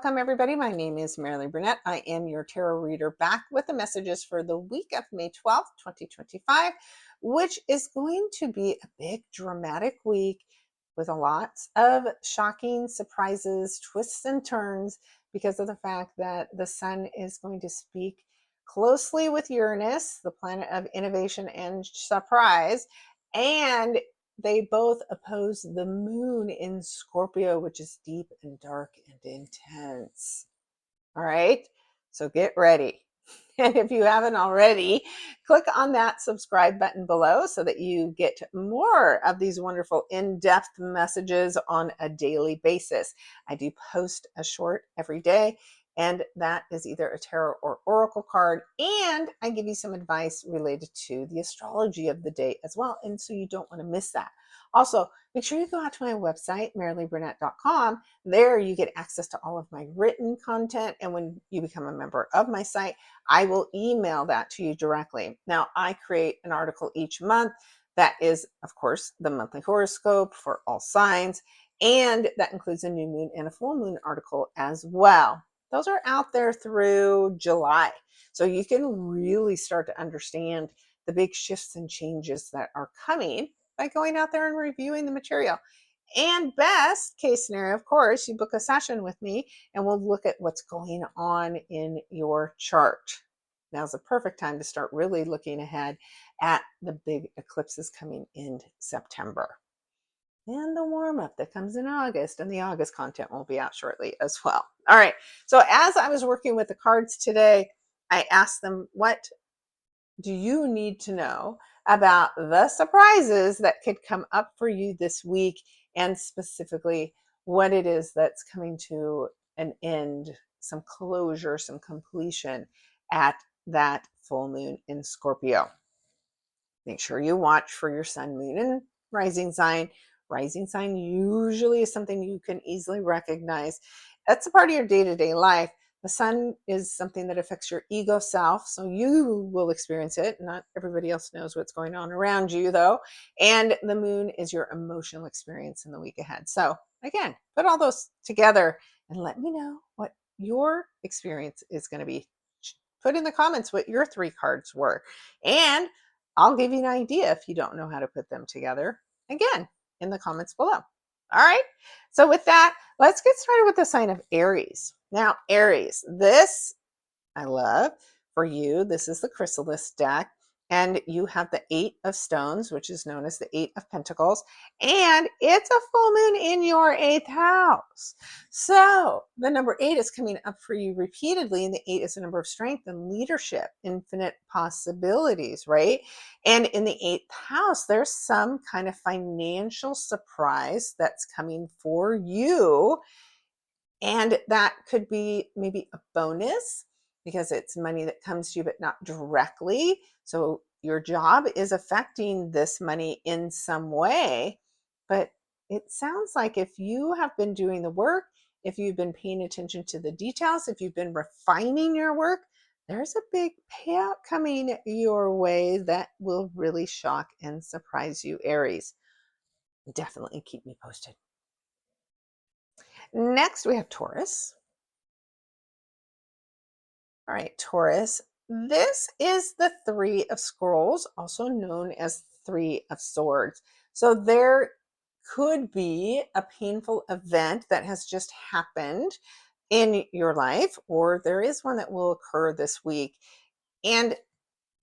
Welcome, everybody. My name is Maralee Burnett. I am your tarot reader, back with the messages for the week of May 12th, 2025, which is going to be a big dramatic week with a lots of shocking surprises, twists and turns, because of the fact that the sun is going to speak closely with Uranus, the planet of innovation and surprise, and they both oppose the moon in Scorpio, which is deep and dark and intense. All right, so get ready. And if you haven't already, click on that subscribe button below so that you get more of these wonderful in-depth messages on a daily basis. I do post a short every day, and that is either a tarot or oracle card, and I give you some advice related to the astrology of the day as well, and so you don't want to miss that. Also, make sure you go out to my website, maraleeburnett.com. There you get access to all of my written content, and when you become a member of my site, I will email that to you directly. Now, I create an article each month that is, of course, the monthly horoscope for all signs, and that includes a new moon and a full moon article as well. Those are out there through July. So you can really start to understand the big shifts and changes that are coming by going out there and reviewing the material. And best case scenario, of course, you book a session with me and we'll look at what's going on in your chart. Now's the perfect time to start really looking ahead at the big eclipses coming in September. And the warm up that comes in August, and the August content will be out shortly as well. All right. So as I was working with the cards today, I asked them, what do you need to know about the surprises that could come up for you this week, and specifically what it is that's coming to an end, some closure, some completion at that full moon in Scorpio. Make sure you watch for your sun, moon, and rising sign. Rising sign usually is something you can easily recognize. That's a part of your day-to-day life. The sun is something that affects your ego self, so you will experience it. Not everybody else knows what's going on around you, though. And the moon is your emotional experience in the week ahead. So again, put all those together and let me know what your experience is going to be. Put in the comments what your 3 cards were, and I'll give you an idea if you don't know how to put them together, again, in the comments below. All right. So with that, let's get started with the sign of Aries. Now, Aries, this I love for you. This is the Chrysalis deck, and you have the 8 of Stones, which is known as the 8 of Pentacles, and it's a full moon in your 8th house. So the number 8 is coming up for you repeatedly, and the 8 is a number of strength and leadership, infinite possibilities, right? And in the 8th house, there's some kind of financial surprise that's coming for you, and that could be maybe a bonus because it's money that comes to you, but not directly. So your job is affecting this money in some way. But it sounds like if you have been doing the work, if you've been paying attention to the details, if you've been refining your work, there's a big payout coming your way that will really shock and surprise you, Aries. Definitely keep me posted. Next, we have Taurus. All right, Taurus. This is the 3 of Scrolls, also known as 3 of Swords. So there could be a painful event that has just happened in your life, or there is one that will occur this week. And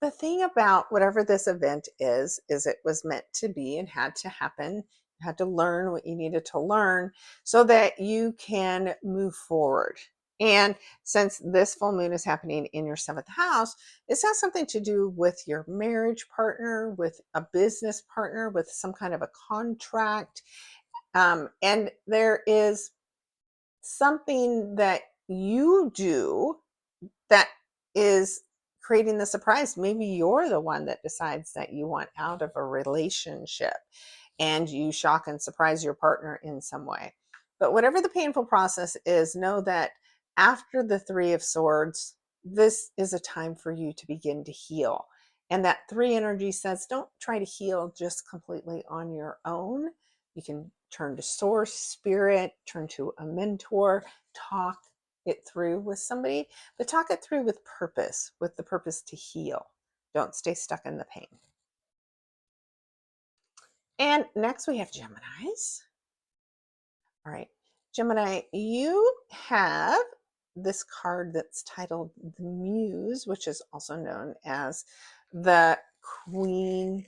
the thing about whatever this event is it was meant to be and had to happen. You had to learn what you needed to learn so that you can move forward. And since this full moon is happening in your 7th house, this has something to do with your marriage partner, with a business partner, with some kind of a contract. And there is something that you do that is creating the surprise. Maybe you're the one that decides that you want out of a relationship and you shock and surprise your partner in some way. But whatever the painful process is, know that after the 3 of Swords, this is a time for you to begin to heal. And that 3 energy says, don't try to heal just completely on your own. You can turn to source, spirit, turn to a mentor, talk it through with somebody, but talk it through with the purpose to heal. Don't stay stuck in the pain. And next we have Geminis. All right. Gemini, you have this card that's titled the Muse, which is also known as the Queen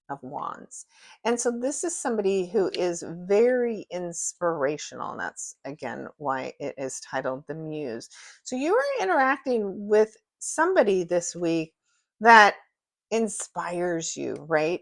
of Wands. And so this is somebody who is very inspirational. And that's again why it is titled the Muse. So you are interacting with somebody this week that inspires you, right?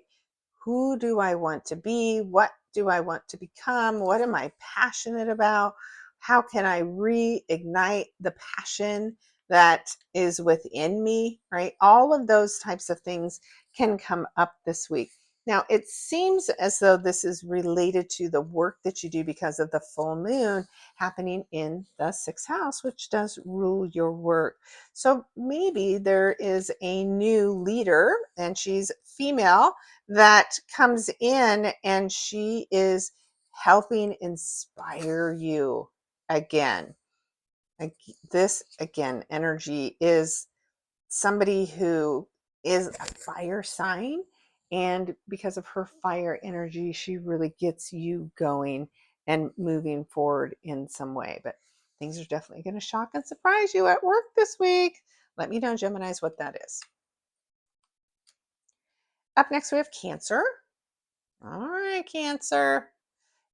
Who do I want to be? What do I want to become? What am I passionate about? How can I reignite the passion that is within me, right? All of those types of things can come up this week. Now, it seems as though this is related to the work that you do because of the full moon happening in the sixth house, which does rule your work. So maybe there is a new leader, and she's female, that comes in and she is helping inspire you again. This, again, energy is somebody who is a fire sign, and because of her fire energy she really gets you going and moving forward in some way. But things are definitely going to shock and surprise you at work this week. Let me know, Geminis, what that is. Up next we have Cancer. All right, Cancer,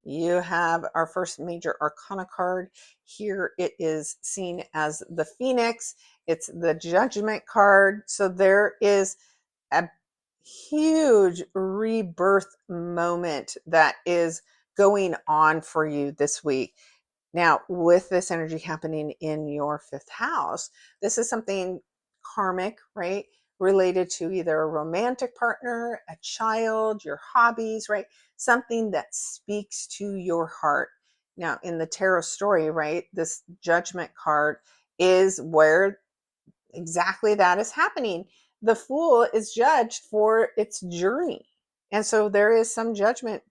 you have our first major arcana card here. It is seen as the Phoenix. It's the Judgment card. So there is a huge rebirth moment that is going on for you this week. Now, with this energy happening in your fifth house, this is something karmic, right? Related to either a romantic partner, a child, your hobbies, right? Something that speaks to your heart. Now, in the tarot story, right, this Judgment card is where exactly that is happening. The fool is judged for its journey. And so there is some judgment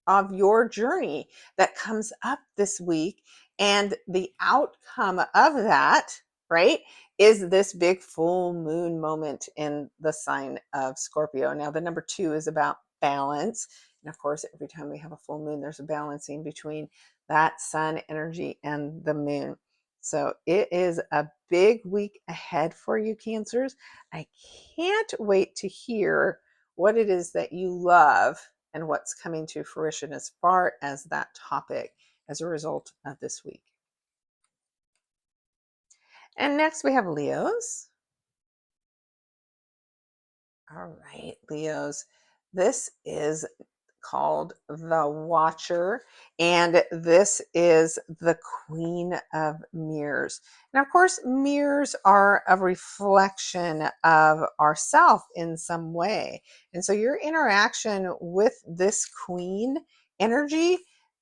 of your journey that comes up this week. And the outcome of that, right, is this big full moon moment in the sign of Scorpio. Now, the number 2 is about balance. And of course, every time we have a full moon, there's a balancing between that sun energy and the moon. So it is a big week ahead for you, Cancers. I can't wait to hear what it is that you love and what's coming to fruition as far as that topic as a result of this week. And next we have Leos. All right, Leos. This is called the Watcher, and this is the Queen of Mirrors. And of course, mirrors are a reflection of ourself in some way. And so your interaction with this Queen energy,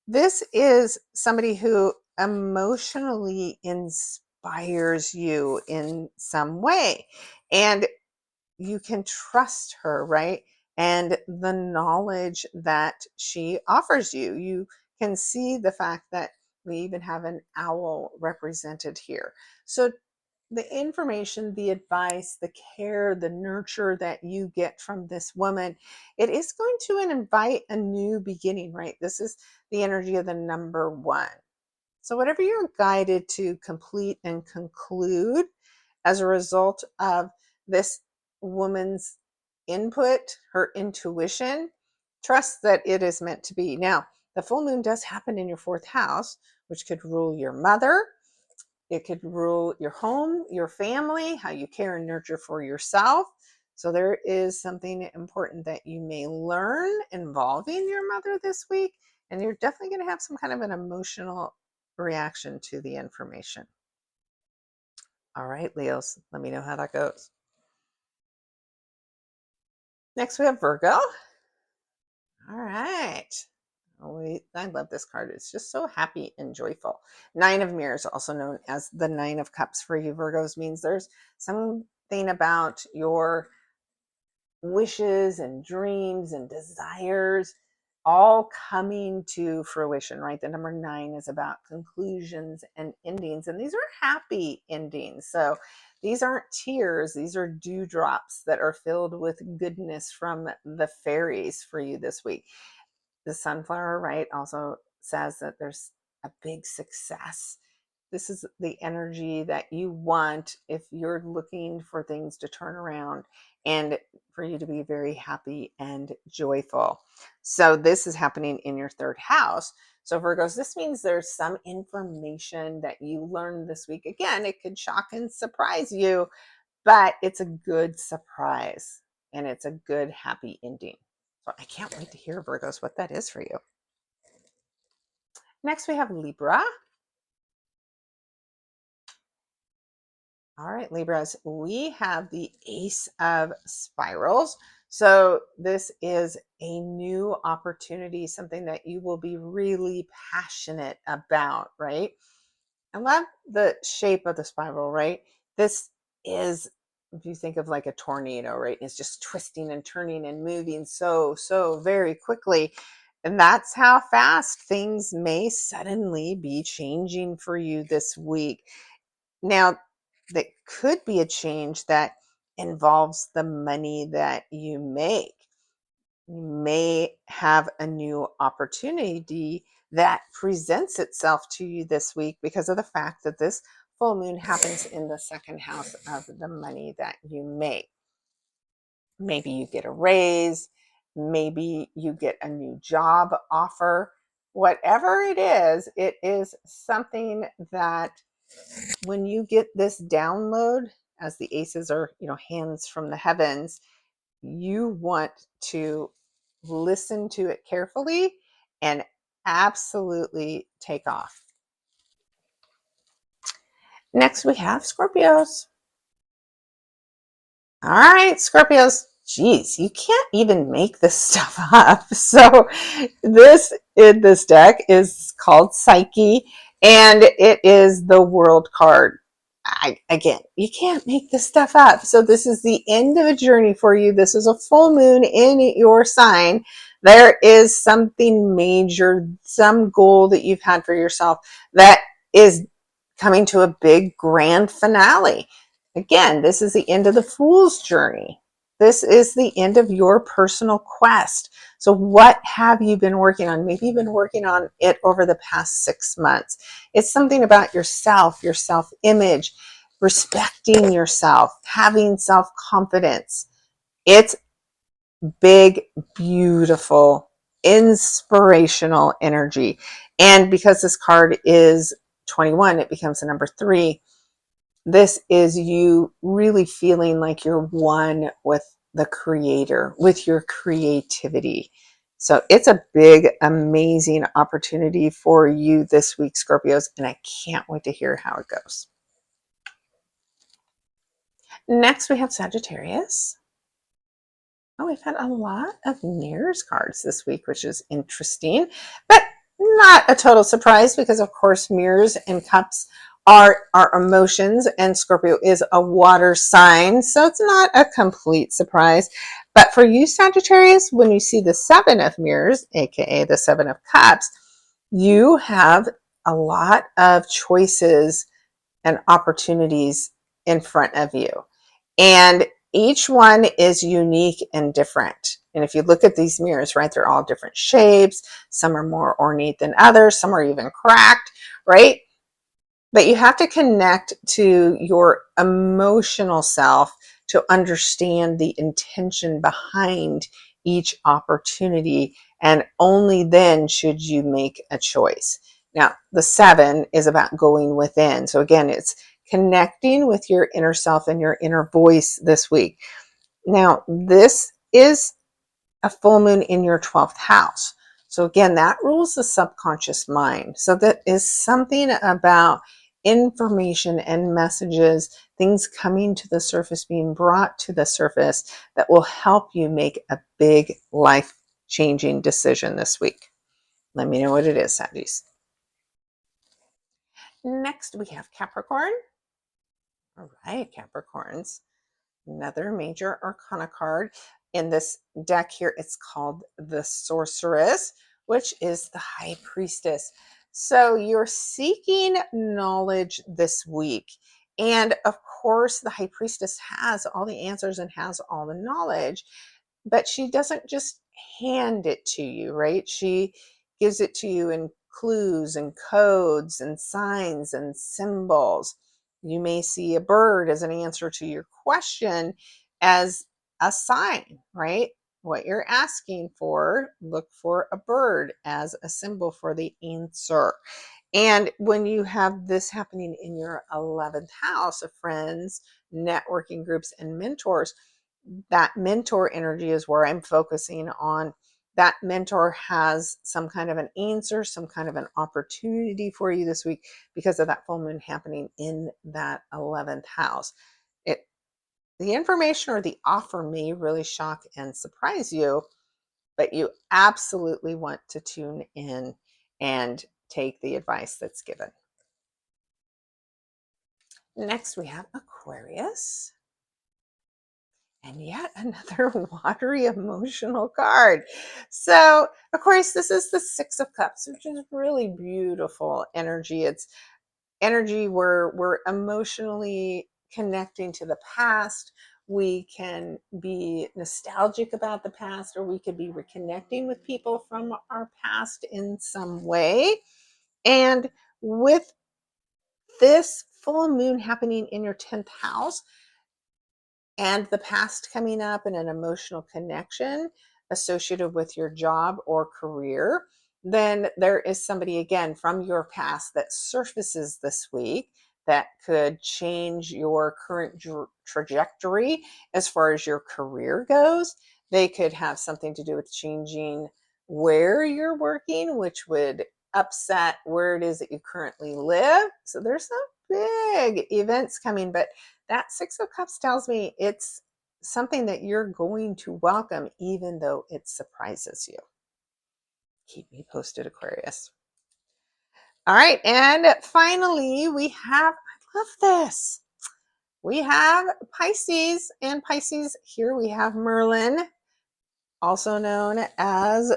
this is somebody who emotionally inspires you in some way. And you can trust her, right? And the knowledge that she offers you. You can see the fact that we even have an owl represented here. So the information, the advice, the care, the nurture that you get from this woman, it is going to invite a new beginning, right? This is the energy of the number 1. So whatever you're guided to complete and conclude as a result of this woman's input, her intuition, trust that it is meant to be. Now, the full moon does happen in your 4th house, which could rule your mother. It could rule your home, your family, how you care and nurture for yourself. So there is something important that you may learn involving your mother this week. And you're definitely going to have some kind of an emotional reaction to the information. All right, Leos, let me know how that goes. Next, we have Virgo. All right. Oh, I love this card. It's just so happy and joyful. 9 of Mirrors, also known as the 9 of Cups for you Virgos, means there's something about your wishes and dreams and desires all coming to fruition, right? The number 9 is about conclusions and endings, and these are happy endings. So these aren't tears, these are dewdrops that are filled with goodness from the fairies for you this week. The sunflower, right, also says that there's a big success. This is the energy that you want if you're looking for things to turn around and for you to be very happy and joyful. So this is happening in your third house. So Virgos, this means there's some information that you learned this week. Again, it could shock and surprise you, but it's a good surprise and it's a good happy ending. So I can't wait to hear, Virgos, what that is for you. Next, we have Libra. All right, Libras, we have the Ace of Spirals. So this is a new opportunity, something that you will be really passionate about, right? I love the shape of the spiral, right? This is, if you think of like a tornado, right? It's just twisting and turning and moving so very quickly. And that's how fast things may suddenly be changing for you this week. Now, that could be a change that involves the money that you make. You may have a new opportunity that presents itself to you this week because of the fact that this full moon happens in the second house of the money that you make. Maybe you get a raise, maybe you get a new job offer. Whatever it is something that when you get this download, as the aces are, hands from the heavens, you want to listen to it carefully and absolutely take off. Next, we have Scorpios. All right, Scorpios. Geez, you can't even make this stuff up. So this deck is called Psyche, and it is the World card. Again, you can't make this stuff up. So this is the end of a journey for you. This is a full moon in your sign. There is something major, some goal that you've had for yourself that is coming to a big grand finale. Again, this is the end of the fool's journey. This is the end of your personal quest. So what have you been working on? Maybe you've been working on it over the past 6 months. It's something about yourself, your self-image, respecting yourself, having self-confidence. It's big, beautiful, inspirational energy. And because this card is 21, it becomes the number 3. This is you really feeling like you're one with the creator, with your creativity. So it's a big, amazing opportunity for you this week, Scorpios, and I can't wait to hear how it goes. Next, we have Sagittarius. Oh, we've had a lot of mirrors cards this week, which is interesting, but not a total surprise because, of course, mirrors and cups are our emotions, and Scorpio is a water sign, so it's not a complete surprise. But for you, Sagittarius, when you see the 7 of mirrors, aka the 7 of cups, you have a lot of choices and opportunities in front of you. And each one is unique and different. And if you look at these mirrors, right, they're all different shapes. Some are more ornate than others. Some are even cracked, right? But you have to connect to your emotional self to understand the intention behind each opportunity. And only then should you make a choice. Now, the 7 is about going within. So again, it's connecting with your inner self and your inner voice this week. Now, this is a full moon in your 12th house. So again, that rules the subconscious mind. So that is something about information and messages, things coming to the surface, being brought to the surface that will help you make a big life-changing decision this week. Let me know what it is, Saddies. Next, we have Capricorn. All right, Capricorns. Another major arcana card. in this deck here, it's called the Sorceress, which is the High Priestess. So you're seeking knowledge this week. And of course, the High Priestess has all the answers and has all the knowledge, but she doesn't just hand it to you, right? She gives it to you in clues and codes and signs and symbols. You may see a bird as an answer to your question as a sign, right? What you're asking for, look for a bird as a symbol for the answer. And when you have this happening in your 11th house of friends, networking groups, and mentors, that mentor energy is where I'm focusing on. That mentor has some kind of an answer, some kind of an opportunity for you this week because of that full moon happening in that 11th house. It The information or the offer may really shock and surprise you, but you absolutely want to tune in and take the advice that's given. Next, we have Aquarius. And yet another watery emotional card. So, of course, this is the Six of Cups, which is really beautiful energy. It's energy where we're emotionally connecting to the past. We can be nostalgic about the past, or we could be reconnecting with people from our past in some way. And with this full moon happening in your 10th house, and the past coming up and an emotional connection associated with your job or career, then there is somebody again from your past that surfaces this week that could change your current trajectory as far as your career goes. They could have something to do with changing where you're working, which would upset where it is that you currently live. So there's some big events coming, but that Six of Cups tells me it's something that you're going to welcome, even though it surprises you. Keep me posted, Aquarius. All right. And finally, we have, I love this. We have Pisces, and Pisces here we have Merlin, also known as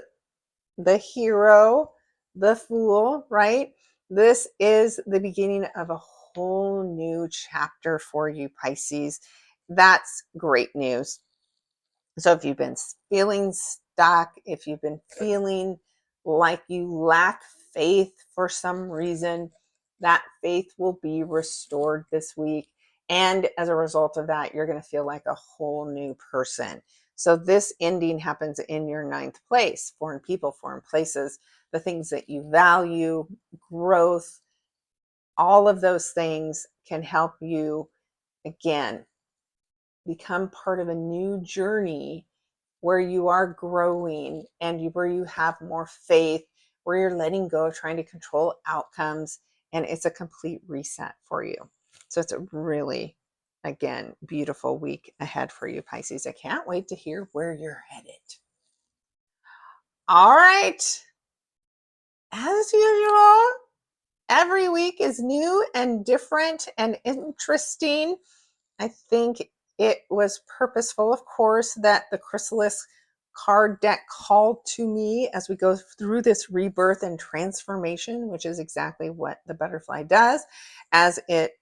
the hero, the fool, right? This is the beginning of a whole new chapter for you, Pisces. That's great news. So if you've been feeling stuck, if you've been feeling like you lack faith for some reason, that faith will be restored this week. And as a result of that, you're going to feel like a whole new person. So this ending happens in your 9th place, foreign people, foreign places, the things that you value, growth, all of those things can help you again become part of a new journey where you are growing and where you have more faith, where you're letting go of trying to control outcomes, and it's a complete reset for you. So it's a really, again, beautiful week ahead for you, Pisces. I can't wait to hear where you're headed. All right. As usual, every week is new and different and interesting. I think it was purposeful, of course, that the Chrysalis card deck called to me as we go through this rebirth and transformation, which is exactly what the butterfly does as it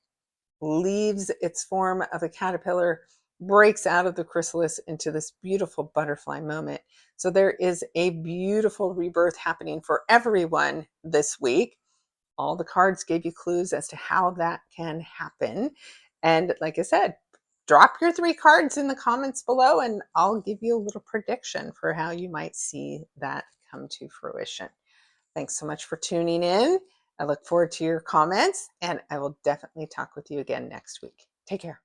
leaves its form of a caterpillar, breaks out of the chrysalis into this beautiful butterfly moment. So there is a beautiful rebirth happening for everyone this week. All the cards gave you clues as to how that can happen. And like I said, drop your 3 cards in the comments below and I'll give you a little prediction for how you might see that come to fruition. Thanks so much for tuning in. I look forward to your comments and I will definitely talk with you again next week. Take care.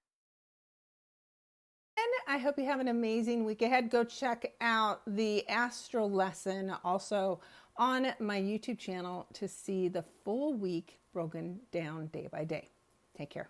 And I hope you have an amazing week ahead. Go check out the Astro lesson also on my YouTube channel to see the full week broken down day by day. Take care.